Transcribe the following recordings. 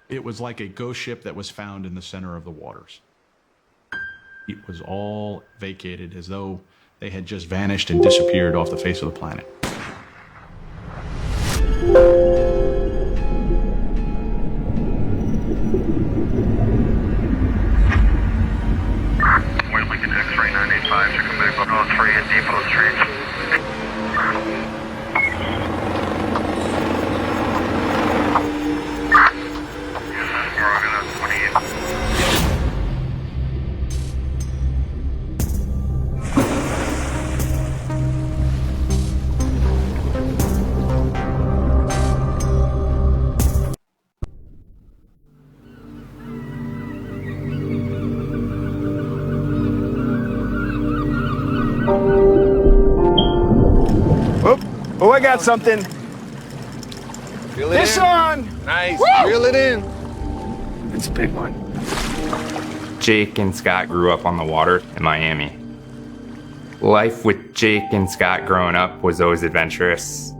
It was like a ghost ship that was found in the center of the waters. It was all vacated as though they had just vanished and disappeared off the face of the planet. Lincoln X-ray 985, so come back up on 3 at Depot Street. Oh, I got something. Reel it Fish in. on! Nice. Woo! Reel it in. It's a big one. Jake and Scott grew up on the water in Miami. Life with Jake and Scott growing up was always adventurous.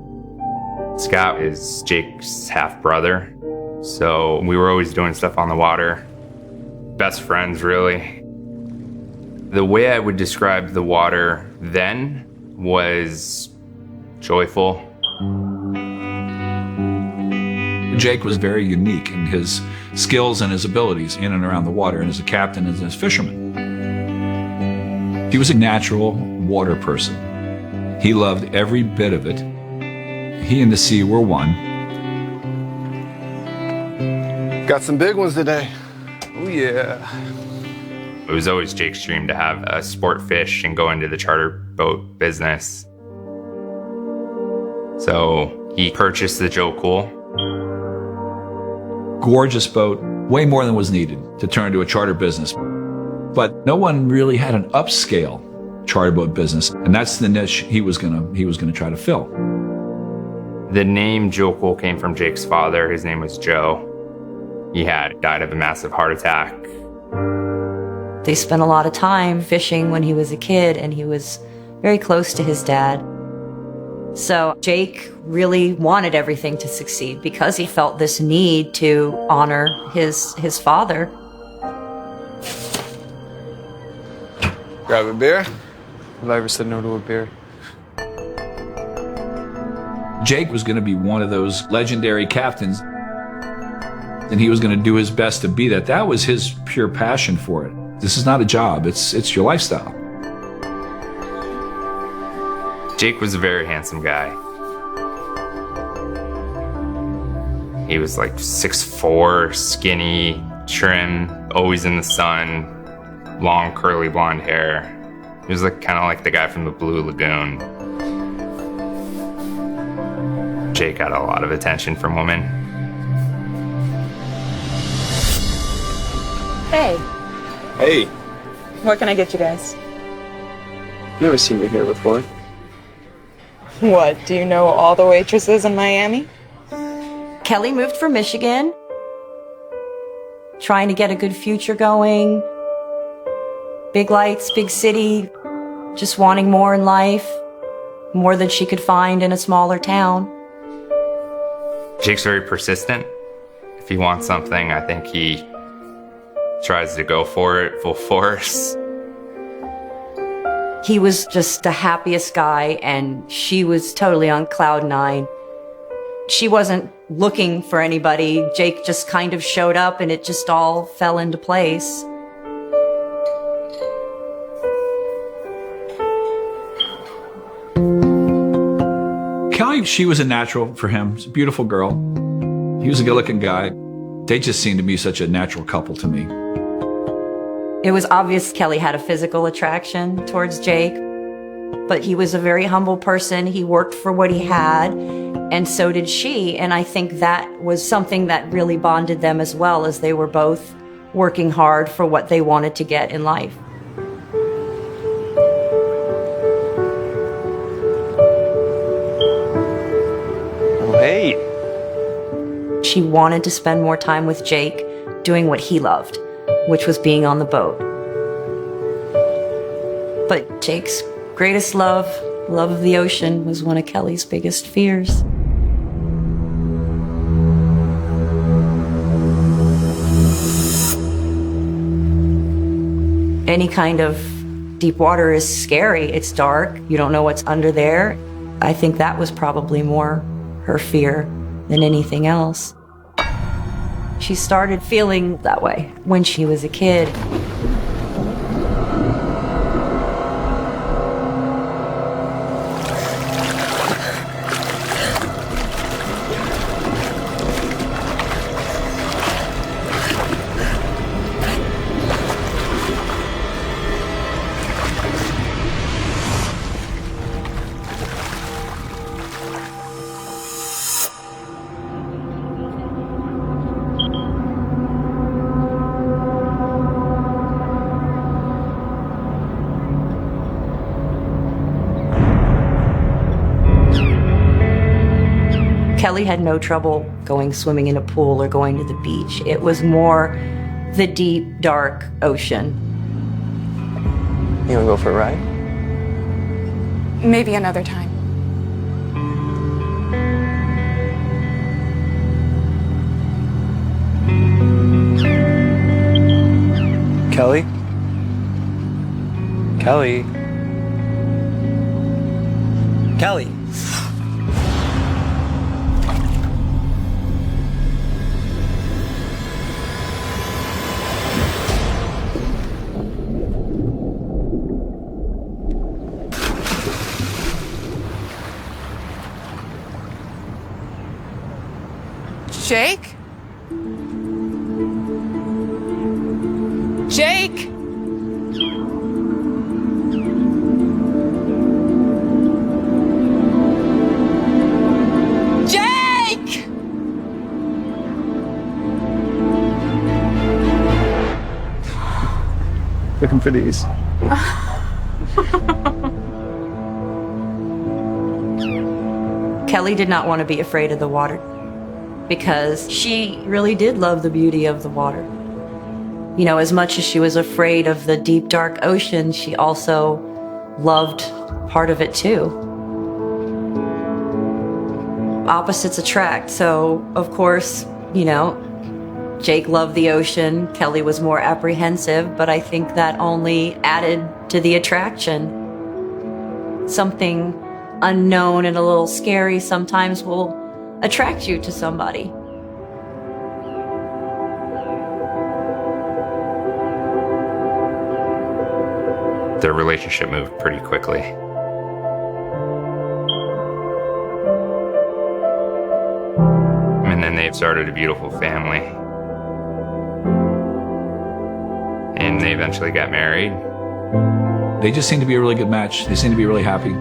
Scott is Jake's half-brother, so we were always doing stuff on the water. Best friends, really. The way I would describe the water then was joyful. Jake was very unique in his skills and his abilities in and around the water, and as a captain and as a fisherman. He was a natural water person. He loved every bit of it. He and the sea were one. Got some big ones today. Oh, yeah. It was always Jake's dream to have a sport fish and go into the charter boat business. So he purchased the Joe Cool. Gorgeous boat, way more than was needed to turn to a charter business. But no one really had an upscale charter boat business, and that's the niche he was gonna try to fill. The name Joe Cool came from Jake's father. His name was Joe. He had died of a massive heart attack. They spent a lot of time fishing when he was a kid, and he was very close to his dad. So Jake really wanted everything to succeed because he felt this need to honor his father. Grab a beer. Have I ever said no to a beer? Jake was gonna be one of those legendary captains, and he was gonna do his best to be that. That was his pure passion for it. This is not a job, it's your lifestyle. Jake was a very handsome guy. He was like 6'4", skinny, trim, always in the sun, long curly blonde hair. He was like kind of like the guy from the Blue Lagoon. Jake got a lot of attention from women. Hey, Hey, what can I get you guys? never seen me here before. What, do you know all the waitresses in Miami? Kelly moved from Michigan, trying to get a good future going. Big lights, big city, just wanting more in life, more than she could find in a smaller town. Jake's very persistent. If he wants something, I think he tries to go for it full force. He was just the happiest guy, and she was totally on cloud nine. She wasn't looking for anybody. Jake just kind of showed up, and it just all fell into place. Kelly, she was a natural for him. She's a beautiful girl. He was a good-looking guy. They just seemed to be such a natural couple to me. It was obvious Kelly had a physical attraction towards Jake, but he was a very humble person. He worked for what he had, and so did she. And I think that was something that really bonded them as well, as they were both working hard for what they wanted to get in life. Oh, hey. She wanted to spend more time with Jake doing what he loved, which was being on the boat. But Jake's greatest love of the ocean, was one of Kelly's biggest fears. Any kind of deep water is scary. It's dark. You don't know what's under there. I think that was probably more her fear than anything else. She started feeling that way when she was a kid. Kelly had no trouble going swimming in a pool or going to the beach. It was more the deep, dark ocean. You wanna go for a ride? Maybe another time. Kelly? Kelly? Kelly? Jake? Jake? Jake! Looking for these. Kelly did not want to be afraid of the water because she really did love the beauty of the water. You know, as much as she was afraid of the deep, dark ocean, she also loved part of it too. Opposites attract, so of course, you know, Jake loved the ocean, Kelly was more apprehensive, but I think that only added to the attraction. Something unknown and a little scary sometimes will attract you to somebody. Their relationship moved pretty quickly. And then they started a beautiful family. And they eventually got married. They just seem to be a really good match. They seem to be really happy.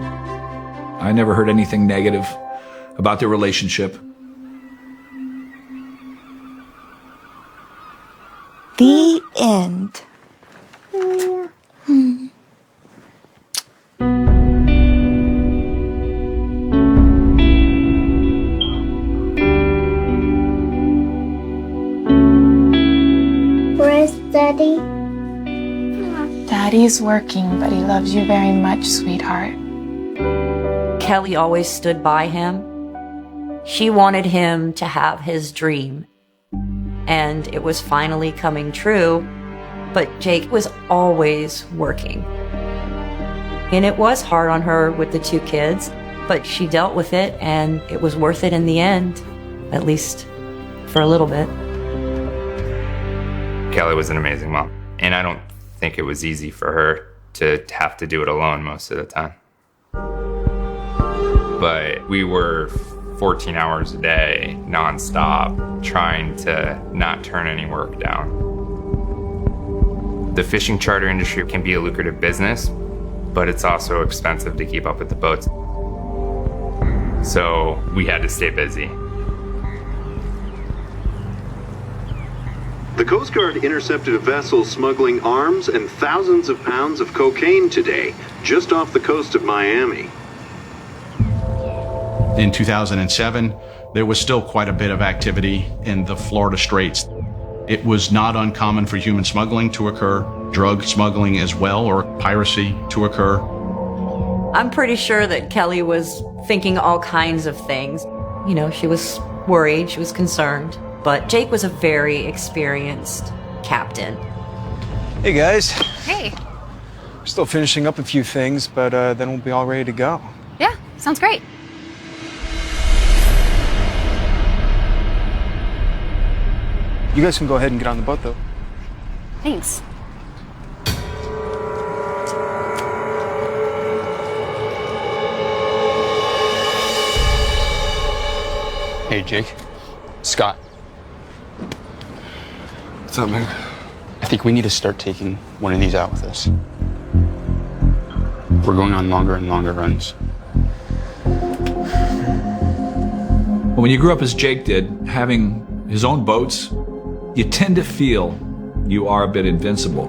I never heard anything negative about their relationship. The end. Where's Daddy? Daddy's working, but he loves you very much, sweetheart. Kelly always stood by him. She wanted him to have his dream. And it was finally coming true, but Jake was always working. And it was hard on her with the 2 kids, but she dealt with it and it was worth it in the end, at least for a little bit. Kelly was an amazing mom, and I don't think it was easy for her to have to do it alone most of the time. But we were 14 hours a day, nonstop, trying to not turn any work down. The fishing charter industry can be a lucrative business, but it's also expensive to keep up with the boats. So we had to stay busy. The Coast Guard intercepted a vessel smuggling arms and thousands of pounds of cocaine today, just off the coast of Miami. In 2007, there was still quite a bit of activity in the Florida Straits. It was not uncommon for human smuggling to occur, drug smuggling as well, or piracy to occur. I'm pretty sure that Kelly was thinking all kinds of things. You know, she was worried, she was concerned, but Jake was a very experienced captain. Hey guys. Hey. We're still finishing up a few things, but then we'll be all ready to go. Yeah, sounds great. You guys can go ahead and get on the boat, though. Thanks. Hey, Jake. Scott. What's up, man? I think we need to start taking one of these out with us. We're going on longer and longer runs. When you grew up as Jake did, having his own boats, you tend to feel you are a bit invincible.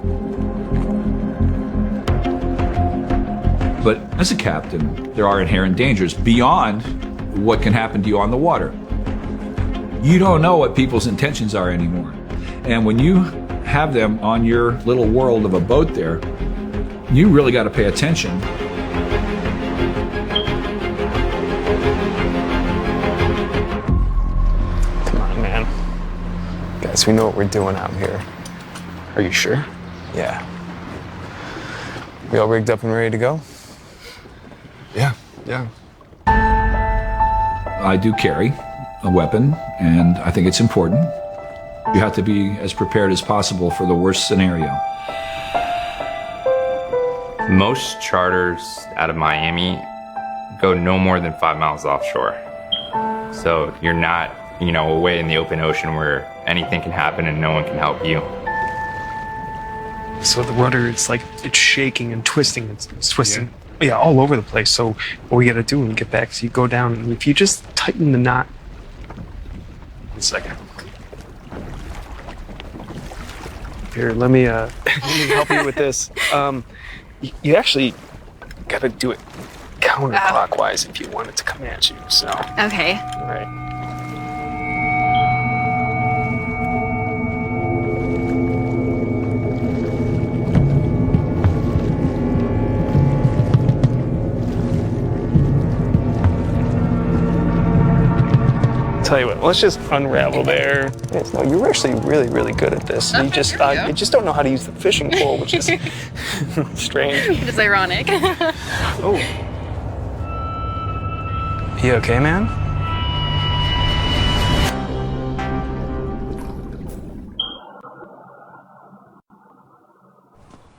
But as a captain, there are inherent dangers beyond what can happen to you on the water. You don't know what people's intentions are anymore. And when you have them on your little world of a boat there, you really got to pay attention. Come on, man. Guys, we know what we're doing out here. Are you sure? Yeah. We all rigged up and ready to go? Yeah. I do carry a weapon, and I think it's important. You have to be as prepared as possible for the worst scenario. Most charters out of Miami go no more than 5 miles offshore. So you're not, away in the open ocean where anything can happen and no one can help you. So the rudder, it's shaking and twisting. It's twisting. Yeah, all over the place. So what we got to do when we get back is you go down, and if you just tighten the knot. 1 second. Here, let me help you with this. You actually got to do it counterclockwise if you want it to come at you. So. Okay. All right. Tell you what, let's just unravel there. Yes, no, you're actually really, really good at this. Okay, you just don't know how to use the fishing pole, which is strange. It is ironic. Oh. You okay, man?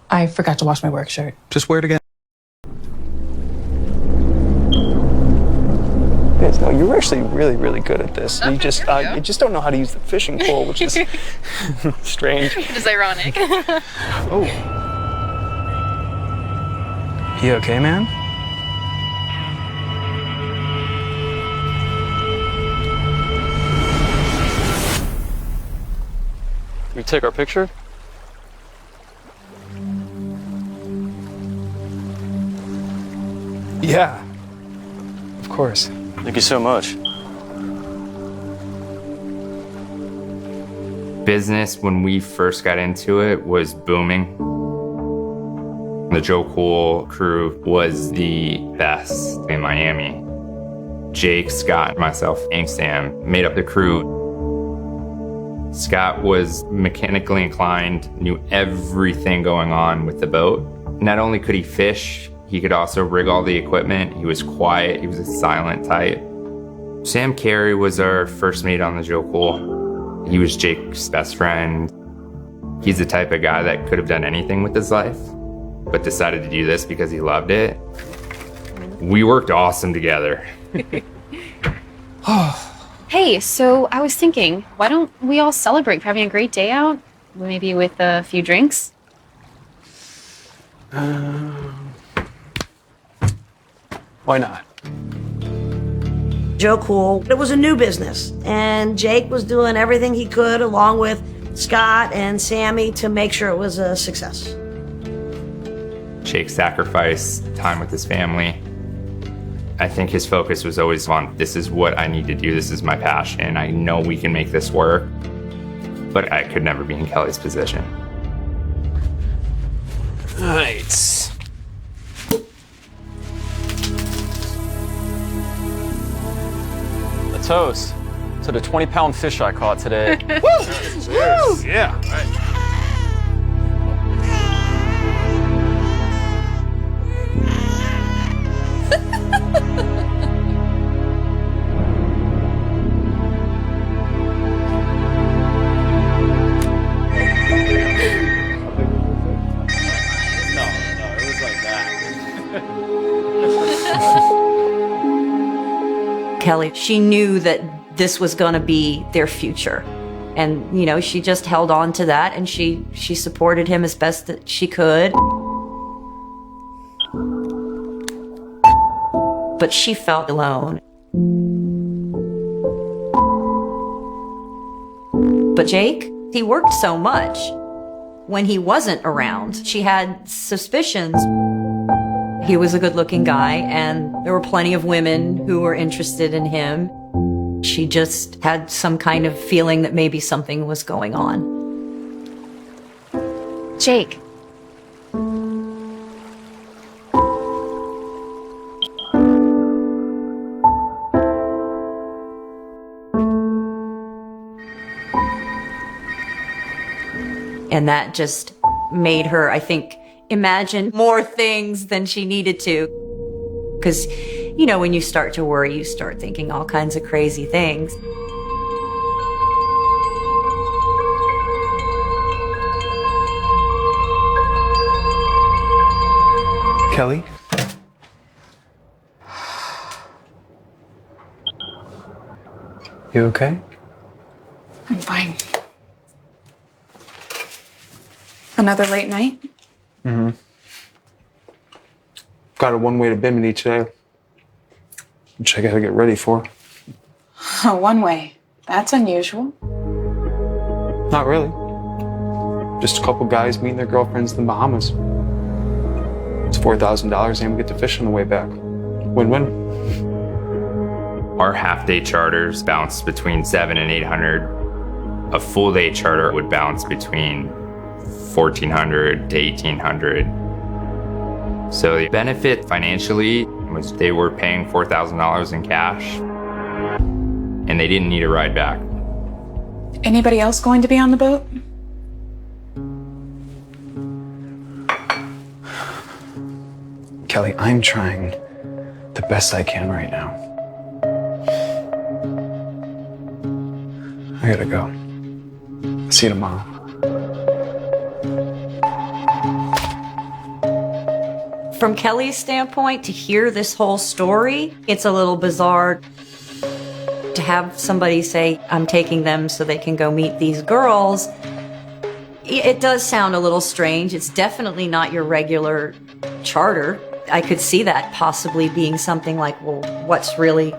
I forgot to wash my work shirt. Just wear it again. Yes, no, you're actually really, really good at this. Okay, you just don't know how to use the fishing pole, which is strange. It is ironic. Oh. You okay, man? We take our picture? Yeah. Of course. Thank you so much. Business, when we first got into it, was booming. The Joe Cool crew was the best in Miami. Jake, Scott, myself, and Sam made up the crew. Scott was mechanically inclined, knew everything going on with the boat. Not only could he fish, he could also rig all the equipment. He was quiet. He was a silent type. Sam Carey was our first mate on the Joe Cool. He was Jake's best friend. He's the type of guy that could have done anything with his life, but decided to do this because he loved it. We worked awesome together. Hey, so I was thinking, why don't we all celebrate for having a great day out? Maybe with a few drinks? Why not? Joe Cool, it was a new business, and Jake was doing everything he could along with Scott and Sammy to make sure it was a success. Jake sacrificed time with his family. I think his focus was always on, this is what I need to do, this is my passion, I know we can make this work. But I could never be in Kelly's position. Nice. A toast to the 20-pound fish I caught today. Woo! Yeah. All right. Kelly, she knew that this was going to be their future. And, you know, she just held on to that, and she supported him as best that she could. But she felt alone. But Jake, he worked so much. When he wasn't around, she had suspicions. He was a good-looking guy, and there were plenty of women who were interested in him. She just had some kind of feeling that maybe something was going on. Jake. And that just made her, I think, imagine more things than she needed to. Because, you know, when you start to worry, you start thinking all kinds of crazy things. Kelly? You okay? I'm fine. Another late night? Mm-hmm. Got a one-way to Bimini today, which I gotta get ready for. Oh, one way. That's unusual. Not really. Just a couple guys meeting their girlfriends in the Bahamas. It's $4,000 and we get to fish on the way back. Win-win. Our half-day charters bounce between $700 and $800. A full-day charter would bounce between $1,400 to $1,800. So the benefit financially was they were paying $4,000 in cash, and they didn't need a ride back. Anybody else going to be on the boat? Kelly, I'm trying the best I can right now. I gotta go. See you tomorrow. From Kelly's standpoint, to hear this whole story, it's a little bizarre to have somebody say, I'm taking them so they can go meet these girls. It does sound a little strange. It's definitely not your regular charter. I could see that possibly being something like, well, what's really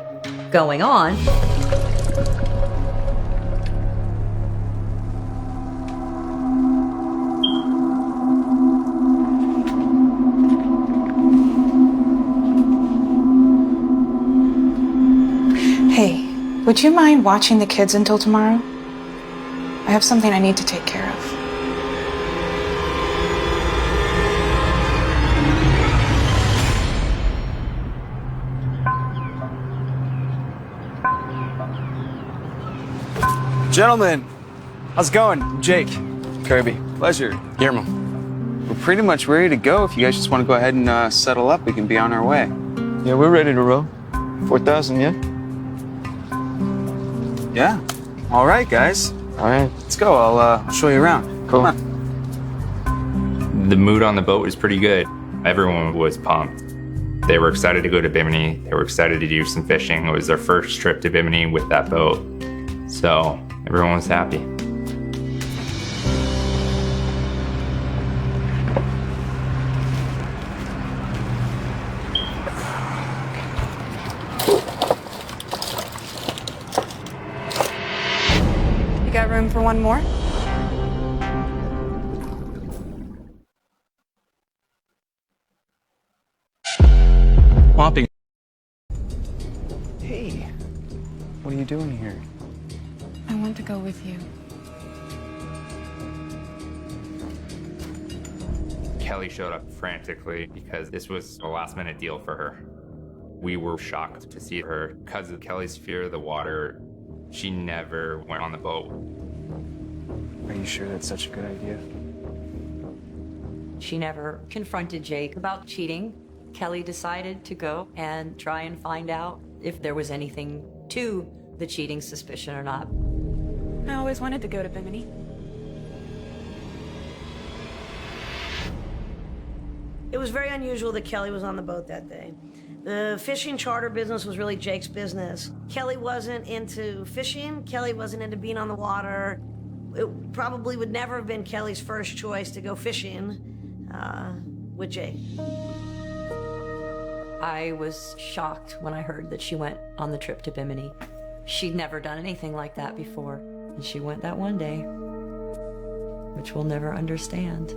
going on? Hey, would you mind watching the kids until tomorrow? I have something I need to take care of. Gentlemen, how's it going? Jake. Kirby. Pleasure. Guillermo. We're pretty much ready to go. If you guys just want to go ahead and settle up, we can be on our way. Yeah, we're ready to roll. 4,000, yeah? Yeah. All right, guys. All right. Let's go. I'll show you around. Cool. Come on. The mood on the boat was pretty good. Everyone was pumped. They were excited to go to Bimini. They were excited to do some fishing. It was their first trip to Bimini with that boat. So everyone was happy. You got room for one more? Mopping. Hey, what are you doing here? I want to go with you. Kelly showed up frantically because this was a last-minute deal for her. We were shocked to see her. Because of Kelly's fear of the water, she never went on the boat. Are you sure that's such a good idea? She never confronted Jake about cheating. Kelly decided to go and try and find out if there was anything to the cheating suspicion or not. I always wanted to go to Bimini. It was very unusual that Kelly was on the boat that day. The fishing charter business was really Jake's business. Kelly wasn't into fishing. Kelly wasn't into being on the water. It probably would never have been Kelly's first choice to go fishing with Jake. I was shocked when I heard that she went on the trip to Bimini. She'd never done anything like that before, and she went that one day, which we'll never understand.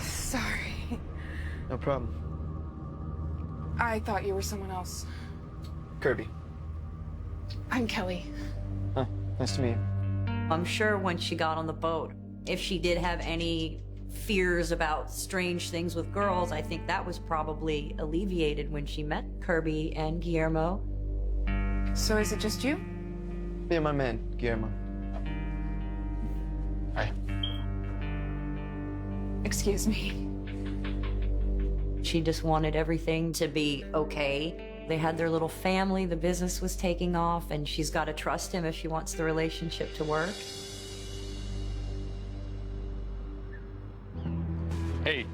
Sorry. No problem. I thought you were someone else. Kirby. I'm Kelly. Huh, nice to meet you. I'm sure when she got on the boat, if she did have any fears about strange things with girls, I think that was probably alleviated when she met Kirby and Guillermo. So is it just you? Me and my man, Guillermo. Hi. Excuse me. She just wanted everything to be okay. They had their little family, the business was taking off, and she's got to trust him if she wants the relationship to work. Hey,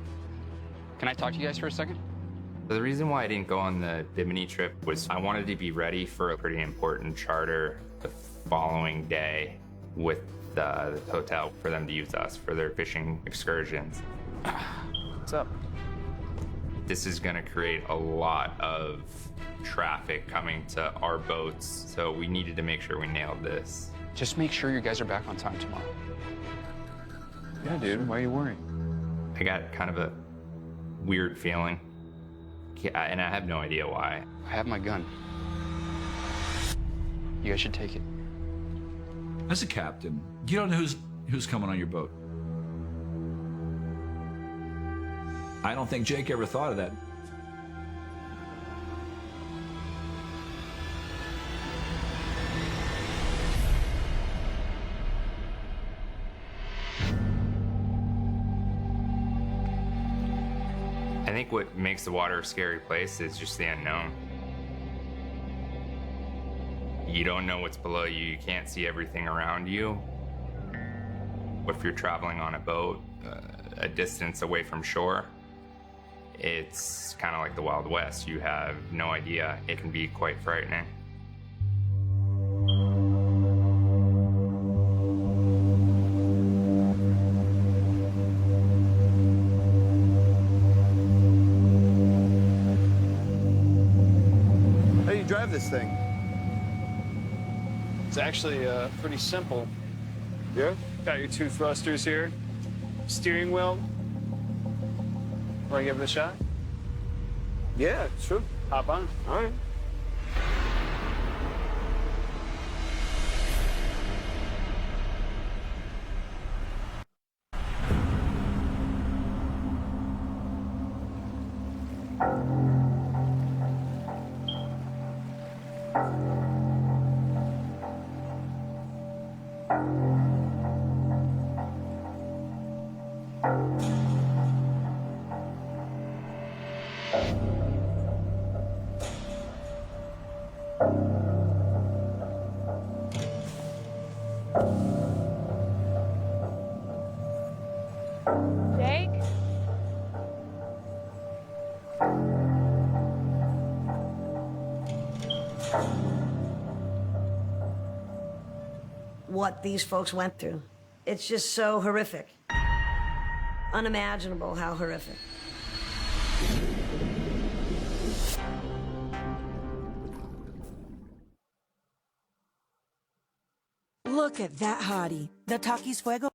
can I talk to you guys for a second? The reason why I didn't go on the Bimini trip was I wanted to be ready for a pretty important charter the following day with the hotel for them to use us for their fishing excursions. What's up? This is going to create a lot of traffic coming to our boats, so we needed to make sure we nailed this. Just make sure you guys are back on time tomorrow. Yeah, dude, why are you worried? I got kind of a weird feeling, and I have no idea why. I have my gun. You guys should take it. As a captain, you don't know who's coming on your boat. I don't think Jake ever thought of that. I think what makes the water a scary place is just the unknown. You don't know what's below you. You can't see everything around you. If you're traveling on a boat a distance away from shore, it's kind of like the Wild West. You have no idea. It can be quite frightening. How do you drive this thing? It's actually pretty simple. Yeah? Got your two thrusters here. Steering wheel. Want to give it a shot? Yeah, sure. Hop on. All right. Jake? What these folks went through. It's just so horrific. Unimaginable how horrific. Look at that hottie. The Takis Fuego.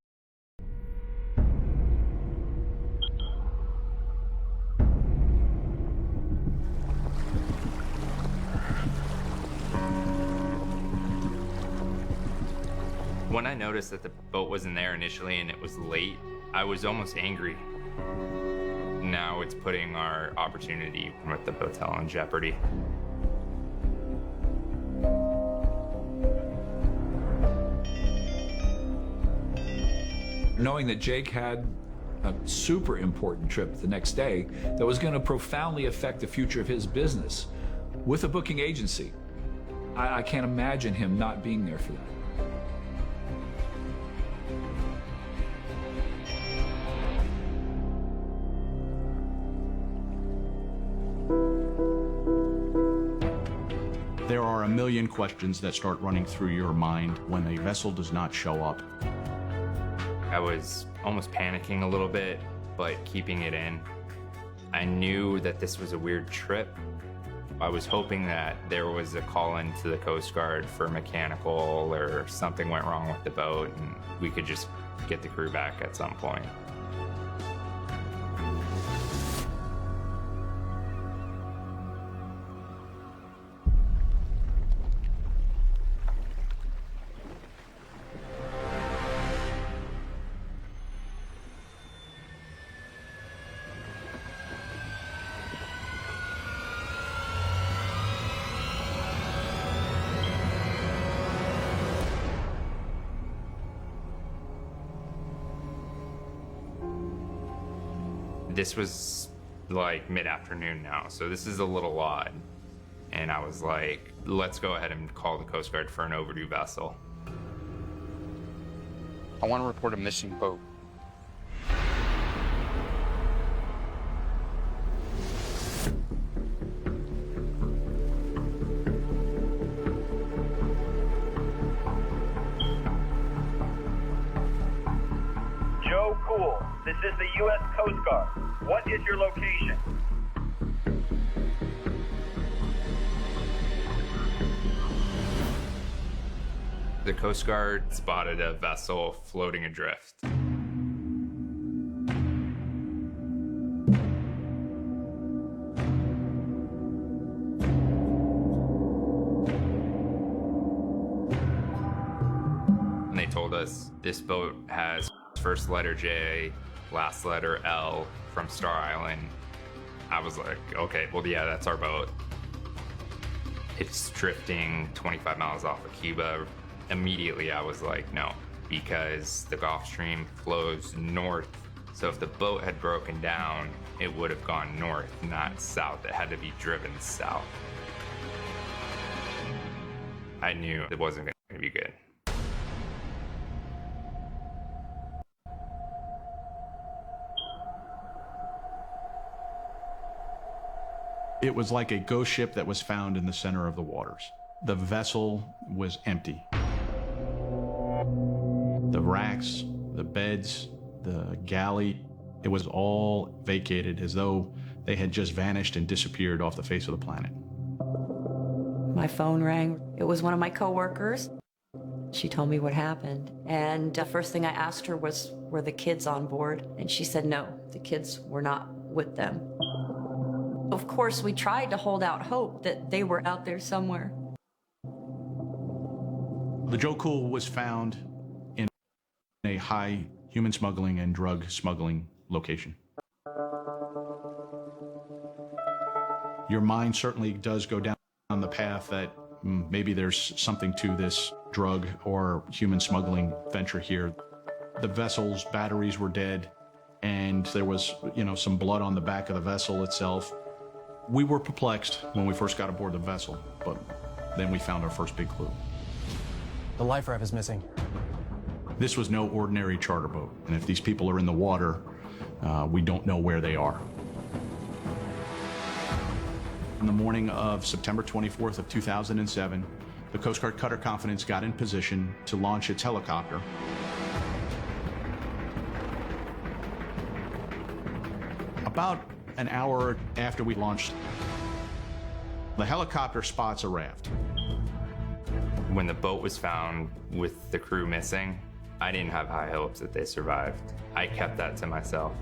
When I noticed that the boat wasn't there initially and it was late, I was almost angry. Now it's putting our opportunity with the hotel in jeopardy. Knowing that Jake had a super important trip the next day that was going to profoundly affect the future of his business with a booking agency, I can't imagine him not being there for that. There are a million questions that start running through your mind when a vessel does not show up. I was almost panicking a little bit, but keeping it in. I knew that this was a weird trip. I was hoping that there was a call in to the Coast Guard for mechanical or something went wrong with the boat and we could just get the crew back at some point. This was like mid-afternoon now, so this is a little odd. And I was like, let's go ahead and call the Coast Guard for an overdue vessel. I want to report a missing boat. Joe Cool, this is the U.S. Coast Guard. What is your location? The Coast Guard spotted a vessel floating adrift. And they told us this boat has first letter J, last letter L from Star Island. I was like, okay, well, yeah, that's our boat. It's drifting 25 miles off of Cuba. Immediately, I was like, no, because the Gulf Stream flows north. So if the boat had broken down, it would have gone north, not south. It had to be driven south. I knew it wasn't going to be good. It was like a ghost ship that was found in the center of the waters. The vessel was empty. The racks, the beds, the galley, it was all vacated as though they had just vanished and disappeared off the face of the planet. My phone rang. It was one of my coworkers. She told me what happened. And the first thing I asked her was, were the kids on board? And she said no, the kids were not with them. Of course, we tried to hold out hope that they were out there somewhere. The Joe Cool was found in a high human smuggling and drug smuggling location. Your mind certainly does go down the path that maybe there's something to this drug or human smuggling venture here. The vessel's batteries were dead, and there was, some blood on the back of the vessel itself. We were perplexed when we first got aboard the vessel, but then we found our first big clue. The life raft is missing. This was no ordinary charter boat, and if these people are in the water, we don't know where they are. In the morning of September 24th of 2007, the Coast Guard Cutter Confidence got in position to launch its helicopter. About an hour after we launched, the helicopter spots a raft. When the boat was found with the crew missing, I didn't have high hopes that they survived. I kept that to myself.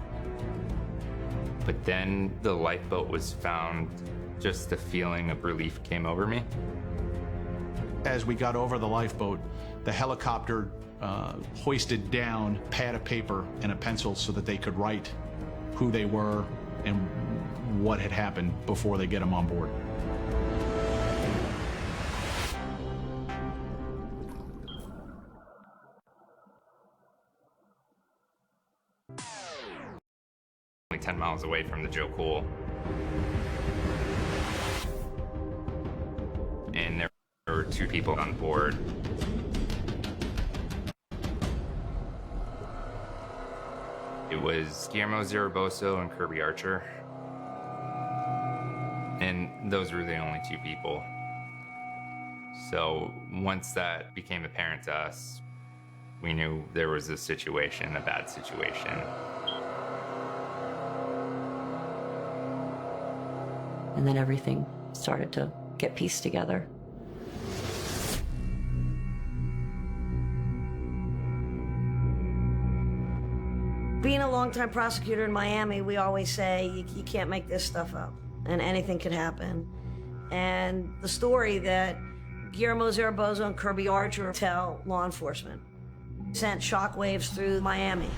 But then the lifeboat was found, just the feeling of relief came over me. As we got over the lifeboat, the helicopter hoisted down a pad of paper and a pencil so that they could write who they were and what had happened before they get them on board. Only 10 miles away from the Joe Cool. And there were 2 people on board. It was Guillermo Zaragoza and Kirby Archer. And those were the only 2 people. So once that became apparent to us, we knew there was a situation, a bad situation. And then everything started to get pieced together. Being a longtime prosecutor in Miami, we always say you can't make this stuff up, and anything could happen. And the story that Guillermo Zaragoza and Kirby Archer tell law enforcement sent shockwaves through Miami.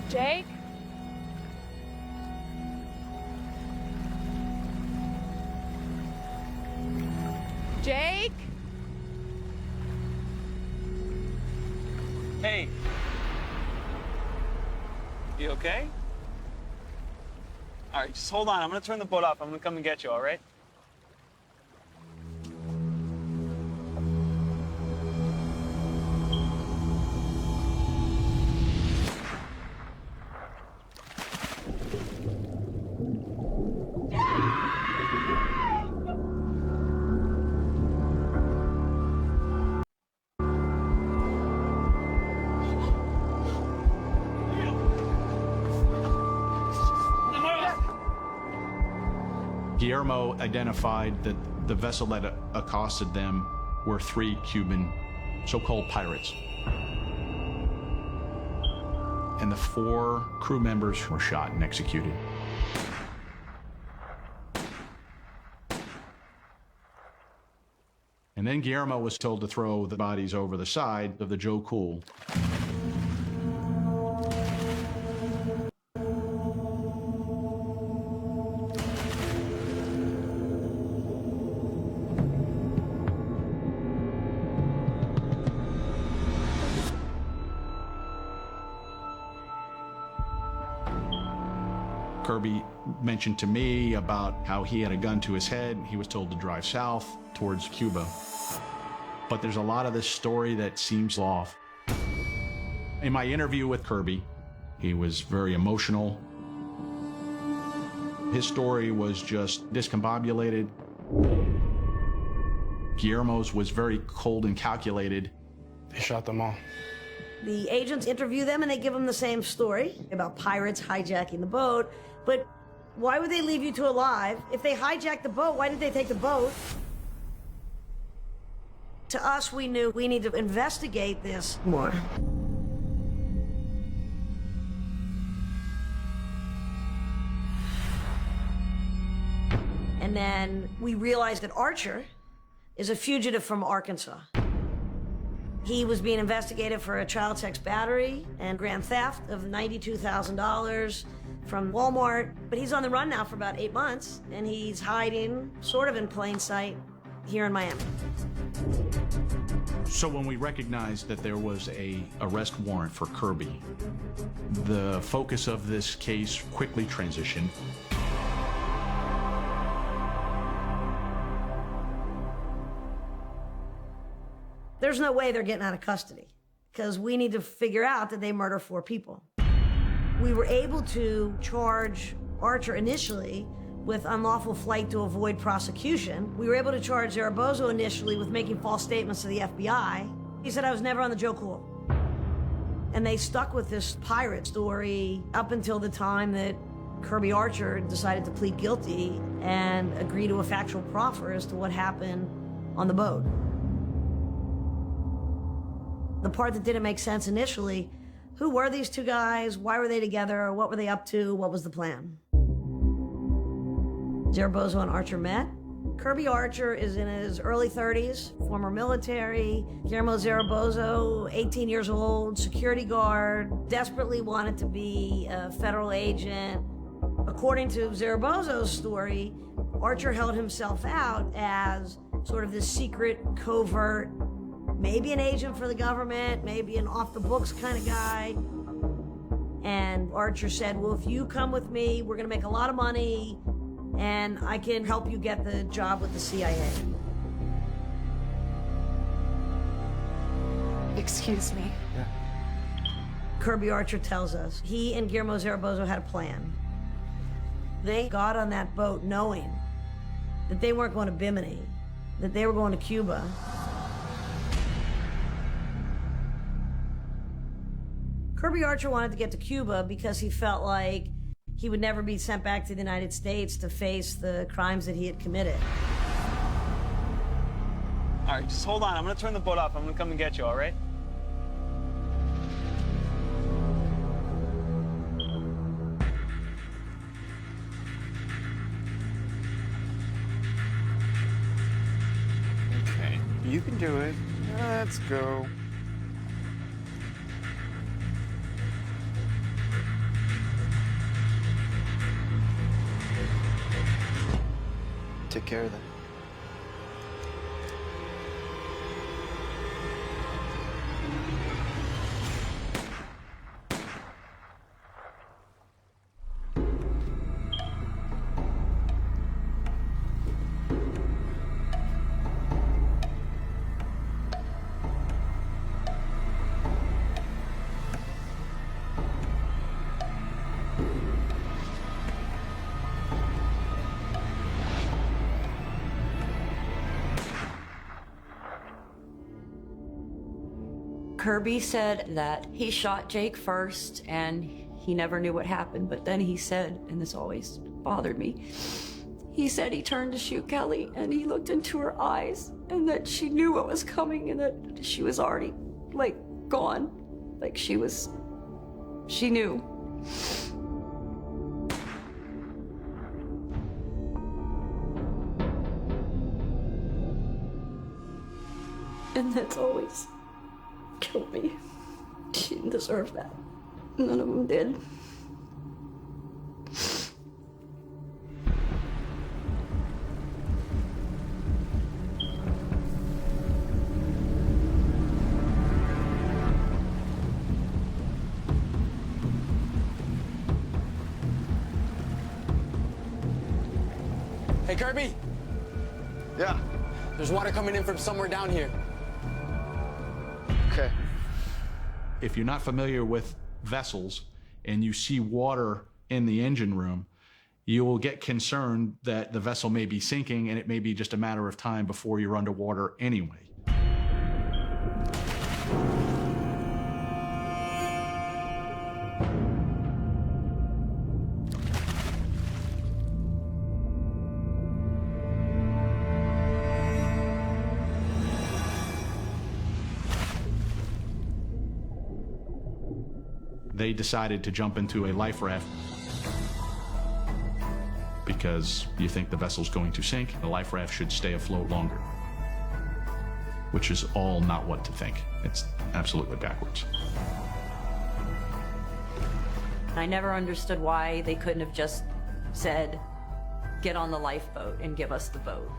Jake? Jake? Hey. You okay? All right, just hold on. I'm gonna turn the boat off. I'm gonna come and get you, all right? Guillermo identified that the vessel that accosted them were 3 Cuban so-called pirates. And the 4 crew members were shot and executed. And then Guillermo was told to throw the bodies over the side of the Joe Cool. Kirby mentioned to me about how he had a gun to his head. He was told to drive south towards Cuba. But there's a lot of this story that seems off. In my interview with Kirby, he was very emotional. His story was just discombobulated. Guillermo's was very cold and calculated. They shot them all. The agents interview them and they give them the same story about pirates hijacking the boat. But why would they leave you two alive? If they hijacked the boat, why did they take the boat? To us, we knew we need to investigate this more. And then we realized that Archer is a fugitive from Arkansas. He was being investigated for a child sex battery and grand theft of $92,000 from Walmart. But he's on the run now for about 8 months, and he's hiding sort of in plain sight here in Miami. So when we recognized that there was an arrest warrant for Kirby, the focus of this case quickly transitioned. There's no way they're getting out of custody because we need to figure out that they murder 4 people. We were able to charge Archer initially with unlawful flight to avoid prosecution. We were able to charge Zaragoza initially with making false statements to the FBI. He said I was never on the Joe Cool. And they stuck with this pirate story up until the time that Kirby Archer decided to plead guilty and agree to a factual proffer as to what happened on the boat. The part that didn't make sense initially, who were these 2 guys? Why were they together? What were they up to? What was the plan? Zaragoza and Archer met. Kirby Archer is in his early 30s, former military. Guillermo Zaragoza, 18 years old, security guard, desperately wanted to be a federal agent. According to Zaragoza's story, Archer held himself out as sort of this secret, covert, maybe an agent for the government, maybe an off-the-books kind of guy. And Archer said, well, if you come with me, we're going to make a lot of money, and I can help you get the job with the CIA. Excuse me. Kirby Archer tells us he and Guillermo Zaragoza had a plan. They got on that boat knowing that they weren't going to Bimini, that they were going to Cuba. Kirby Archer wanted to get to Cuba because he felt like he would never be sent back to the United States to face the crimes that he had committed. All right, just hold on. I'm going to turn the boat off. I'm going to come and get you, all right? Okay, you can do it. Let's go. Take care of them. Kirby said that he shot Jake first and he never knew what happened, but then he said, and this always bothered me, he said he turned to shoot Kelly and he looked into her eyes and that she knew what was coming and that she was already, like, gone. Like she knew. And that's always killed me. She didn't deserve that. None of them did. Hey, Kirby! Yeah? There's water coming in from somewhere down here. Okay. If you're not familiar with vessels and you see water in the engine room, you will get concerned that the vessel may be sinking and it may be just a matter of time before you're underwater anyway. They decided to jump into a life raft because you think the vessel's going to sink. The life raft should stay afloat longer, which is all not what to think. It's absolutely backwards. I never understood why they couldn't have just said, get on the lifeboat and give us the boat.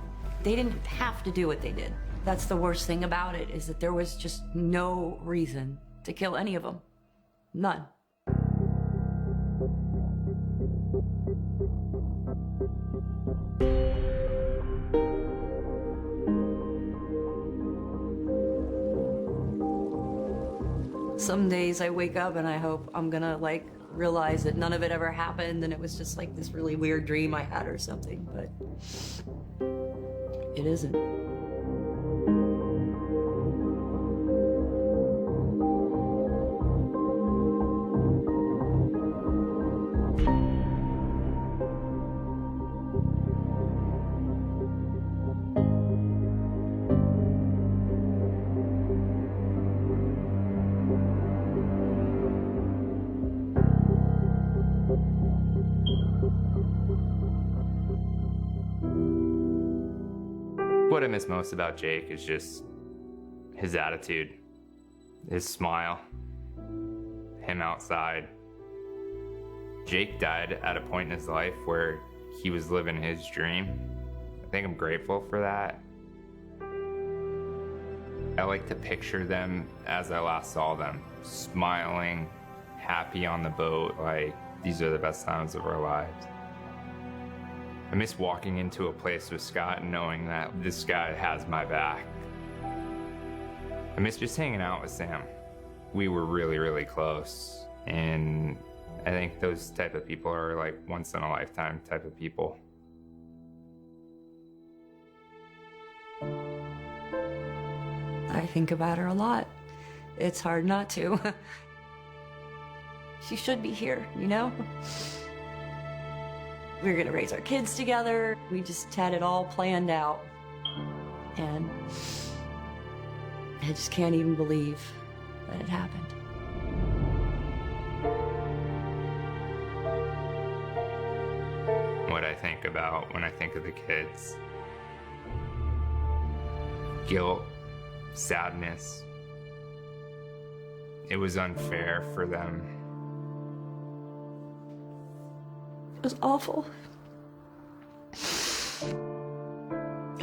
They didn't have to do what they did. That's the worst thing about it, is that there was just no reason to kill any of them. None. Some days I wake up and I hope I'm gonna realize that none of it ever happened and it was just like this really weird dream I had or something, but it isn't. what I miss most about Jake is just his attitude, his smile, him outside. Jake died at a point in his life where he was living his dream. I think I'm grateful for that. I like to picture them as I last saw them, smiling, happy on the boat, like these are the best times of our lives. I miss walking into a place with Scott and knowing that this guy has my back. I miss just hanging out with Sam. We were really, really close. And I think those type of people are like once in a lifetime type of people. I think about her a lot. It's hard not to. She should be here, you know? We were gonna raise our kids together. We just had it all planned out. And I just can't even believe that it happened. What I think about when I think of the kids. Guilt, sadness. It was unfair for them. It was awful.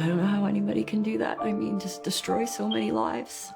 I don't know how anybody can do that. I mean, just destroy so many lives.